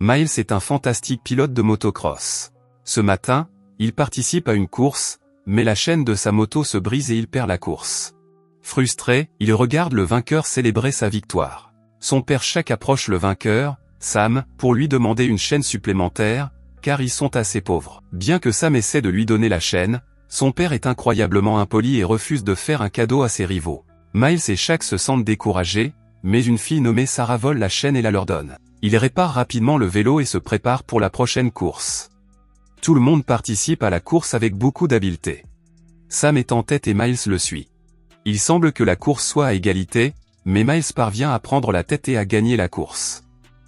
Miles est un fantastique pilote de motocross. Ce matin, il participe à une course, mais la chaîne de sa moto se brise et il perd la course. Frustré, il regarde le vainqueur célébrer sa victoire. Son père Shaq approche le vainqueur, Sam, pour lui demander une chaîne supplémentaire, car ils sont assez pauvres. Bien que Sam essaie de lui donner la chaîne, son père est incroyablement impoli et refuse de faire un cadeau à ses rivaux. Miles et Shaq se sentent découragés, mais une fille nommée Sarah vole la chaîne et la leur donne. Ils réparent rapidement le vélo et se préparent pour la prochaine course. Tout le monde participe à la course avec beaucoup d'habileté. Sam est en tête et Miles le suit. Il semble que la course soit à égalité, mais Miles parvient à prendre la tête et à gagner la course.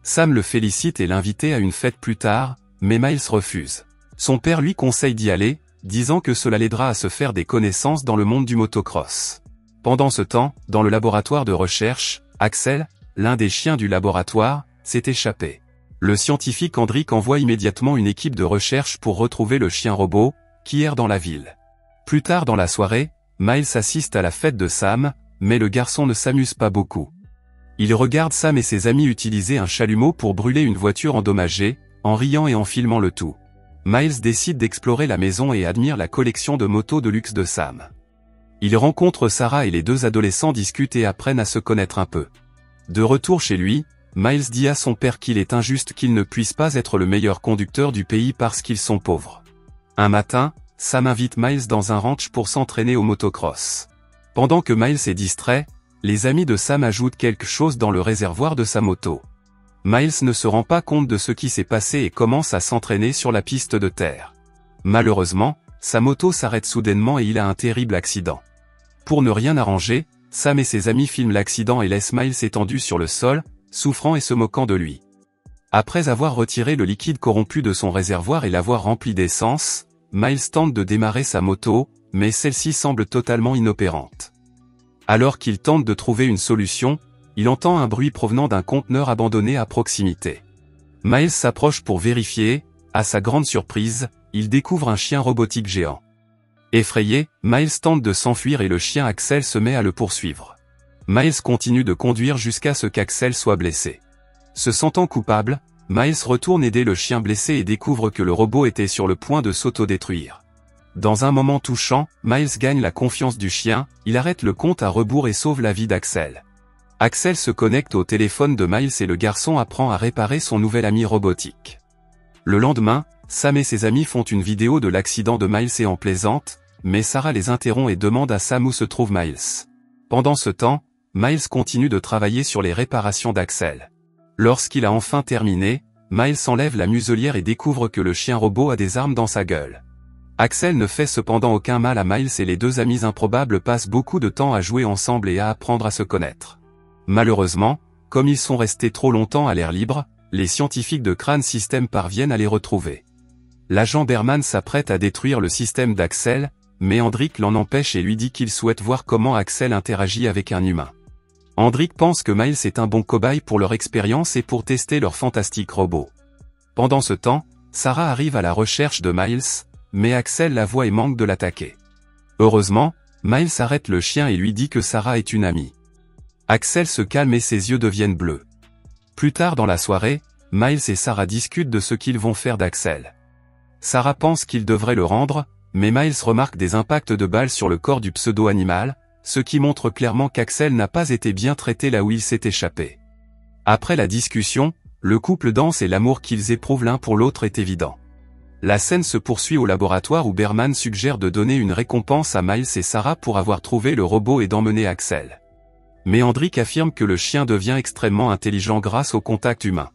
Sam le félicite et l'invite à une fête plus tard, mais Miles refuse. Son père lui conseille d'y aller, disant que cela l'aidera à se faire des connaissances dans le monde du motocross. Pendant ce temps, dans le laboratoire de recherche, Axel, l'un des chiens du laboratoire, s'est échappé. Le scientifique Hendrik envoie immédiatement une équipe de recherche pour retrouver le chien robot, qui erre dans la ville. Plus tard dans la soirée, Miles assiste à la fête de Sam, mais le garçon ne s'amuse pas beaucoup. Il regarde Sam et ses amis utiliser un chalumeau pour brûler une voiture endommagée, en riant et en filmant le tout. Miles décide d'explorer la maison et admire la collection de motos de luxe de Sam. Il rencontre Sarah et les deux adolescents discutent et apprennent à se connaître un peu. De retour chez lui, Miles dit à son père qu'il est injuste qu'ils ne puissent pas être le meilleur conducteur du pays parce qu'ils sont pauvres. Un matin, Sam invite Miles dans un ranch pour s'entraîner au motocross. Pendant que Miles est distrait, les amis de Sam ajoutent quelque chose dans le réservoir de sa moto. Miles ne se rend pas compte de ce qui s'est passé et commence à s'entraîner sur la piste de terre. Malheureusement, sa moto s'arrête soudainement et il a un terrible accident. Pour ne rien arranger, Sam et ses amis filment l'accident et laissent Miles étendu sur le sol, souffrant et se moquant de lui. Après avoir retiré le liquide corrompu de son réservoir et l'avoir rempli d'essence, Miles tente de démarrer sa moto, mais celle-ci semble totalement inopérante. Alors qu'il tente de trouver une solution, il entend un bruit provenant d'un conteneur abandonné à proximité. Miles s'approche pour vérifier, à sa grande surprise, il découvre un chien robotique géant. Effrayé, Miles tente de s'enfuir et le chien Axel se met à le poursuivre. Miles continue de conduire jusqu'à ce qu'Axel soit blessé. Se sentant coupable, Miles retourne aider le chien blessé et découvre que le robot était sur le point de s'autodétruire. Dans un moment touchant, Miles gagne la confiance du chien, il arrête le compte à rebours et sauve la vie d'Axel. Axel se connecte au téléphone de Miles et le garçon apprend à réparer son nouvel ami robotique. Le lendemain, Sam et ses amis font une vidéo de l'accident de Miles et en plaisante, mais Sarah les interrompt et demande à Sam où se trouve Miles. Pendant ce temps, Miles continue de travailler sur les réparations d'Axel. Lorsqu'il a enfin terminé, Miles enlève la muselière et découvre que le chien robot a des armes dans sa gueule. Axel ne fait cependant aucun mal à Miles et les deux amis improbables passent beaucoup de temps à jouer ensemble et à apprendre à se connaître. Malheureusement, comme ils sont restés trop longtemps à l'air libre, les scientifiques de Crane System parviennent à les retrouver. L'agent Berman s'apprête à détruire le système d'Axel, mais Hendrik l'en empêche et lui dit qu'il souhaite voir comment Axel interagit avec un humain. Hendrik pense que Miles est un bon cobaye pour leur expérience et pour tester leur fantastique robot. Pendant ce temps, Sarah arrive à la recherche de Miles, mais Axel la voit et manque de l'attaquer. Heureusement, Miles arrête le chien et lui dit que Sarah est une amie. Axel se calme et ses yeux deviennent bleus. Plus tard dans la soirée, Miles et Sarah discutent de ce qu'ils vont faire d'Axel. Sarah pense qu'ils devraient le rendre, mais Miles remarque des impacts de balles sur le corps du pseudo-animal, ce qui montre clairement qu'Axel n'a pas été bien traité là où il s'est échappé. Après la discussion, le couple danse et l'amour qu'ils éprouvent l'un pour l'autre est évident. La scène se poursuit au laboratoire où Berman suggère de donner une récompense à Miles et Sarah pour avoir trouvé le robot et d'emmener Axel. Mais Hendrik affirme que le chien devient extrêmement intelligent grâce au contact humain.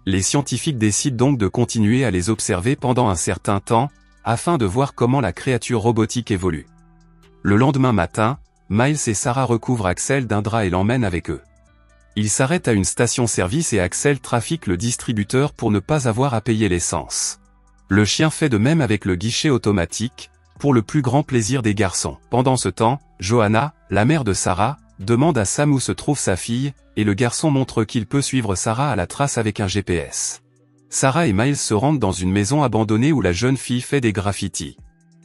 Les scientifiques décident donc de continuer à les observer pendant un certain temps, afin de voir comment la créature robotique évolue. Le lendemain matin, Miles et Sarah recouvrent Axel d'un drap et l'emmènent avec eux. Ils s'arrêtent à une station-service et Axel trafique le distributeur pour ne pas avoir à payer l'essence. Le chien fait de même avec le guichet automatique, pour le plus grand plaisir des garçons. Pendant ce temps, Johanna, la mère de Sarah, demande à Sam où se trouve sa fille, et le garçon montre qu'il peut suivre Sarah à la trace avec un GPS. Sarah et Miles se rendent dans une maison abandonnée où la jeune fille fait des graffitis.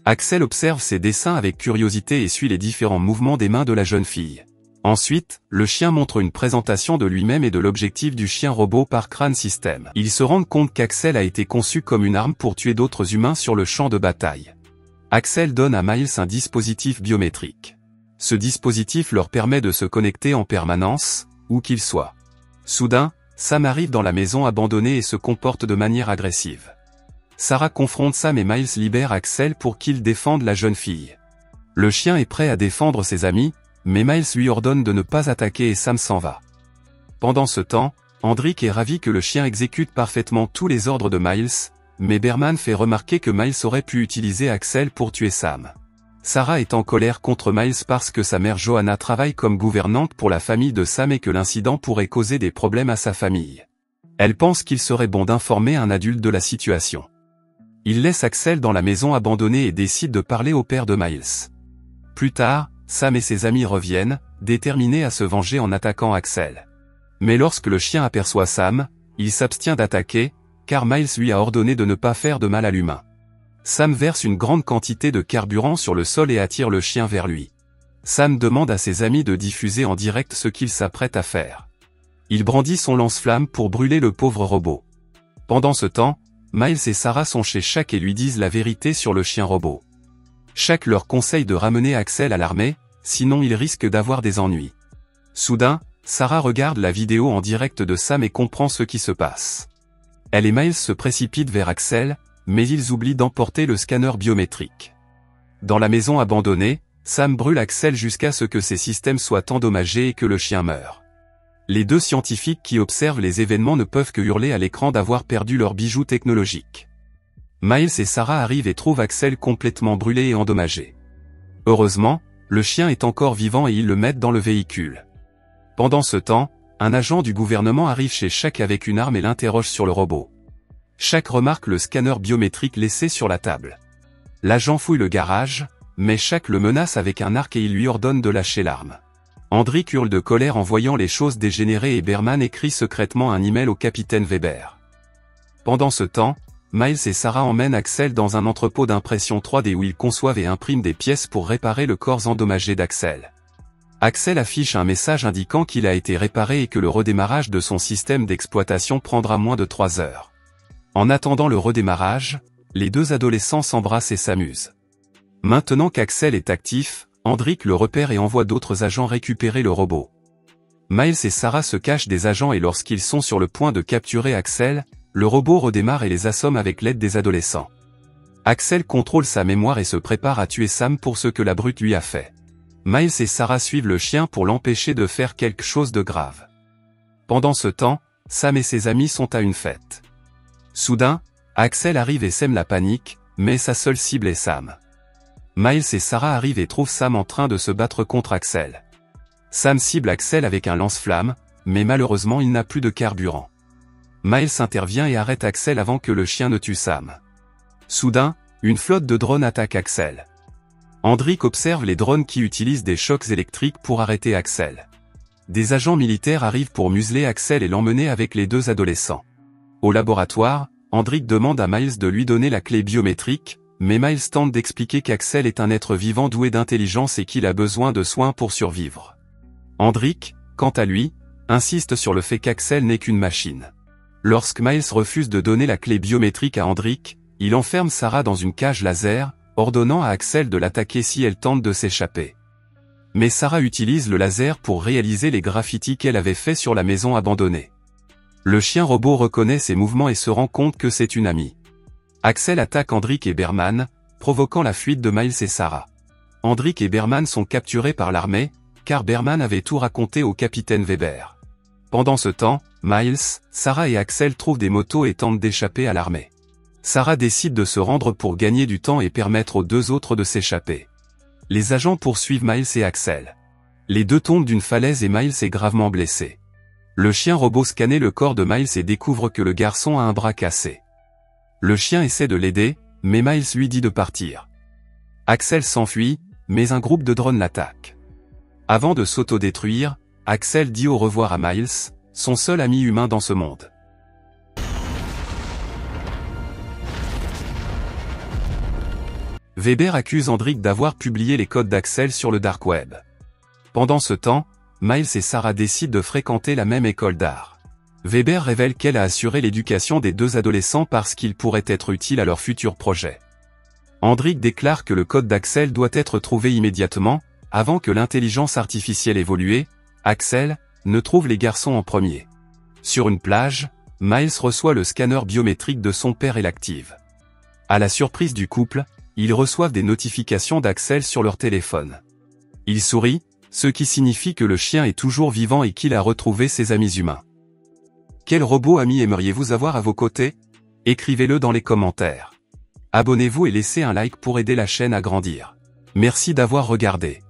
Axel observe ses dessins avec curiosité et suit les différents mouvements des mains de la jeune fille. Ensuite, le chien montre une présentation de lui-même et de l'objectif du chien robot par Crane System. Ils se rendent compte qu'Axel a été conçu comme une arme pour tuer d'autres humains sur le champ de bataille. Axel donne à Miles un dispositif biométrique. Ce dispositif leur permet de se connecter en permanence, où qu'ils soient. Soudain, Sam arrive dans la maison abandonnée et se comporte de manière agressive. Sarah confronte Sam et Miles libère Axel pour qu'ils défendent la jeune fille. Le chien est prêt à défendre ses amis, mais Miles lui ordonne de ne pas attaquer et Sam s'en va. Pendant ce temps, Hendrik est ravi que le chien exécute parfaitement tous les ordres de Miles, mais Berman fait remarquer que Miles aurait pu utiliser Axel pour tuer Sam. Sarah est en colère contre Miles parce que sa mère Johanna travaille comme gouvernante pour la famille de Sam et que l'incident pourrait causer des problèmes à sa famille. Elle pense qu'il serait bon d'informer un adulte de la situation. Il laisse Axel dans la maison abandonnée et décide de parler au père de Miles. Plus tard, Sam et ses amis reviennent, déterminés à se venger en attaquant Axel. Mais lorsque le chien aperçoit Sam, il s'abstient d'attaquer, car Miles lui a ordonné de ne pas faire de mal à l'humain. Sam verse une grande quantité de carburant sur le sol et attire le chien vers lui. Sam demande à ses amis de diffuser en direct ce qu'il s'apprête à faire. Il brandit son lance-flamme pour brûler le pauvre robot. Pendant ce temps, Miles et Sarah sont chez Shaq et lui disent la vérité sur le chien robot. Shaq leur conseille de ramener Axel à l'armée, sinon il risque d'avoir des ennuis. Soudain, Sarah regarde la vidéo en direct de Sam et comprend ce qui se passe. Elle et Miles se précipitent vers Axel, mais ils oublient d'emporter le scanner biométrique. Dans la maison abandonnée, Sam brûle Axel jusqu'à ce que ses systèmes soient endommagés et que le chien meure. Les deux scientifiques qui observent les événements ne peuvent que hurler à l'écran d'avoir perdu leur bijou technologique. Miles et Sarah arrivent et trouvent Axel complètement brûlé et endommagé. Heureusement, le chien est encore vivant et ils le mettent dans le véhicule. Pendant ce temps, un agent du gouvernement arrive chez Shaq avec une arme et l'interroge sur le robot. Shaq remarque le scanner biométrique laissé sur la table. L'agent fouille le garage, mais Shaq le menace avec un arc et il lui ordonne de lâcher l'arme. Hendrik hurle de colère en voyant les choses dégénérer et Berman écrit secrètement un email au capitaine Weber. Pendant ce temps, Miles et Sarah emmènent Axel dans un entrepôt d'impression 3D où ils conçoivent et impriment des pièces pour réparer le corps endommagé d'Axel. Axel affiche un message indiquant qu'il a été réparé et que le redémarrage de son système d'exploitation prendra moins de 3 heures. En attendant le redémarrage, les deux adolescents s'embrassent et s'amusent. Maintenant qu'Axel est actif, Hendrik le repère et envoie d'autres agents récupérer le robot. Miles et Sarah se cachent des agents et lorsqu'ils sont sur le point de capturer Axel, le robot redémarre et les assomme avec l'aide des adolescents. Axel contrôle sa mémoire et se prépare à tuer Sam pour ce que la brute lui a fait. Miles et Sarah suivent le chien pour l'empêcher de faire quelque chose de grave. Pendant ce temps, Sam et ses amis sont à une fête. Soudain, Axel arrive et sème la panique, mais sa seule cible est Sam. Miles et Sarah arrivent et trouvent Sam en train de se battre contre Axel. Sam cible Axel avec un lance-flamme, mais malheureusement il n'a plus de carburant. Miles intervient et arrête Axel avant que le chien ne tue Sam. Soudain, une flotte de drones attaque Axel. Hendrik observe les drones qui utilisent des chocs électriques pour arrêter Axel. Des agents militaires arrivent pour museler Axel et l'emmener avec les deux adolescents. Au laboratoire, Hendrik demande à Miles de lui donner la clé biométrique, mais Miles tente d'expliquer qu'Axel est un être vivant doué d'intelligence et qu'il a besoin de soins pour survivre. Hendrik, quant à lui, insiste sur le fait qu'Axel n'est qu'une machine. Lorsque Miles refuse de donner la clé biométrique à Hendrik, il enferme Sarah dans une cage laser, ordonnant à Axel de l'attaquer si elle tente de s'échapper. Mais Sarah utilise le laser pour réaliser les graffitis qu'elle avait faits sur la maison abandonnée. Le chien robot reconnaît ses mouvements et se rend compte que c'est une amie. Axel attaque Hendrik et Berman, provoquant la fuite de Miles et Sarah. Hendrik et Berman sont capturés par l'armée, car Berman avait tout raconté au capitaine Weber. Pendant ce temps, Miles, Sarah et Axel trouvent des motos et tentent d'échapper à l'armée. Sarah décide de se rendre pour gagner du temps et permettre aux deux autres de s'échapper. Les agents poursuivent Miles et Axel. Les deux tombent d'une falaise et Miles est gravement blessé. Le chien robot scanne le corps de Miles et découvre que le garçon a un bras cassé. Le chien essaie de l'aider, mais Miles lui dit de partir. Axel s'enfuit, mais un groupe de drones l'attaque. Avant de s'autodétruire, Axel dit au revoir à Miles, son seul ami humain dans ce monde. Weber accuse Hendrik d'avoir publié les codes d'Axel sur le dark web. Pendant ce temps, Miles et Sarah décident de fréquenter la même école d'art. Weber révèle qu'elle a assuré l'éducation des deux adolescents parce qu'ils pourraient être utiles à leur futur projet. Hendrik déclare que le code d'Axel doit être trouvé immédiatement, avant que l'intelligence artificielle évoluée, Axel, ne trouve les garçons en premier. Sur une plage, Miles reçoit le scanner biométrique de son père et l'active. À la surprise du couple, ils reçoivent des notifications d'Axel sur leur téléphone. Il sourit, ce qui signifie que le chien est toujours vivant et qu'il a retrouvé ses amis humains. Quel robot ami aimeriez-vous avoir à vos côtés? Écrivez-le dans les commentaires. Abonnez-vous et laissez un like pour aider la chaîne à grandir. Merci d'avoir regardé.